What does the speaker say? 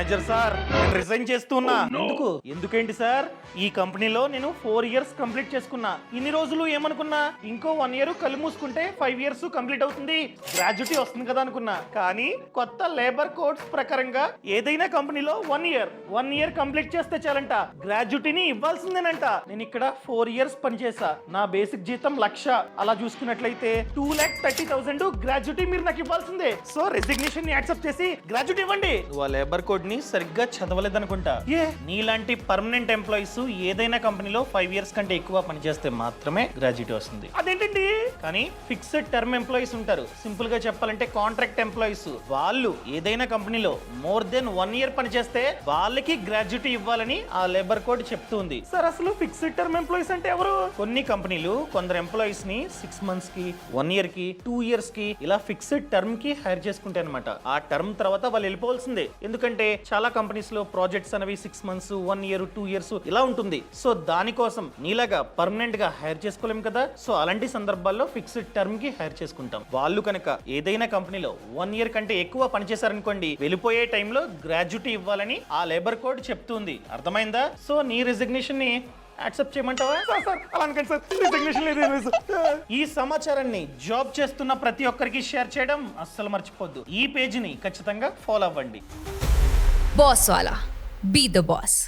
Manager sir నేను resign చేస్తున్నా. ఎందుకేంటి sir, ఈ కంపెనీలో నేను 4 ఇయర్స్ కంప్లీట్ చేసుకున్నా. ఇన్ని రోజులు ఏమనుకున్నా, ఇంకో 1 ఇయర్ కళ్ళు మూసుకుంటే 5 ఇయర్స్ కంప్లీట్ అవుతుంది, గ్రాడ్యుటీ వస్తుంది కదా అనుకున్నా. కానీ కొత్త లేబర్ కోడ్స్ ప్రకారంగా ఏదైనా కంపెనీలో 1 ఇయర్ కంప్లీట్ చేస్తే చాలంట గ్రాడ్యుటీని ఇవ్వాల్సిందేనంట. నేను ఇక్కడ 4 ఇయర్స్ పనిచేసా, నా బేసిక్ జీతం 1,00,000. అలా చూసుకున్నట్లయితే 2,30,000 గ్రాడ్యుటీ మీరు నాకు ఇవ్వాల్సిందే. సో రెసిగ్నేషన్ ని యాక్సెప్ట్ చేసి గ్రాడ్యుటీ ఇవ్వండి. నువ్వు ఆ లేబర్ కోడ్ ని సరిగ్గా చదవలేదనుకుంటా. నీలాంటి పర్మనెంట్ ఎంప్లాయీస్ ఏదైనా కంపెనీలో 5 ఇయర్స్ కంటే ఎక్కువ పనిచేస్తే మాత్రమే గ్రాడ్యుటీ వస్తుంది. అదేంటండి? కానీ ఫిక్స్డ్ టర్మ్ ఎంప్లాయీస్ ఉంటారు, సింపుల్ గా చెప్పాలంటే కాంట్రాక్ట్ ఎంప్లాయీస్. వాళ్ళు ఏదైనా కంపెనీలో మోర్ దెన్ 1 ఇయర్ పనిచేస్తే వాళ్ళకి గ్రాడ్యుటీ ఇవ్వాలని ఆ లేబర్ కోడ్ చెప్తుంది. సార్ అసలు ఫిక్స్డ్ టర్మ్ ఎంప్లాయీస్ అంటే ఎవరు? కొన్ని కంపెనీలు కొందరు ఎంప్లాయీస్ ని 6 మంత్స్ కి, 1 ఇయర్ కి, 2 ఇయర్స్ కి ఇలా ఫిక్స్డ్ టర్మ్ కి హైర్ చేసుకుంటాయి అనమాట. ఆ టర్మ్ తర్వాత వాళ్ళు వెళ్ళిపోవాల్సిందే. ఎందుకంటే చాలా కంపెనీస్ లో ప్రాజెక్ట్స్ అనేవి 6 మంత్స్, 1 ఇయర్, 2 ఇయర్స్ ఇలా ఉంటుంది. సో దానికోసం నీలాగా పర్మనెంట్ గా హైర్ చేసుకోలేం కదా. సో అలాంటి సందర్భాల్లో ఫిక్స్డ్ టర్మ్ కి హైర్ చేసుకుంటాం. వాళ్ళు కనుక ఏదైనా కంపెనీలో 1 ఇయర్ కంటే ఎక్కువ పనిచేశారనుకోండి, వెళ్ళిపోయే టైంలో గ్రాడ్యుటీ ఇవ్వాలని ఆ లేబర్ కోడ్ చెప్తుంది. అర్థమైందా? సో నీ రెసిగ్నేషన్ ని యాక్సెప్ట్ చేయమంటావా? ఈ సమాచారాన్ని జాబ్ చేస్తున్న ప్రతి ఒక్కరికి షేర్ చేయడం అస్సలు మర్చిపోద్దు. ఈ పేజీని ఖచ్చితంగా ఫాలో అవ్వండి. బాస్ వాలా, బీ ద బాస్.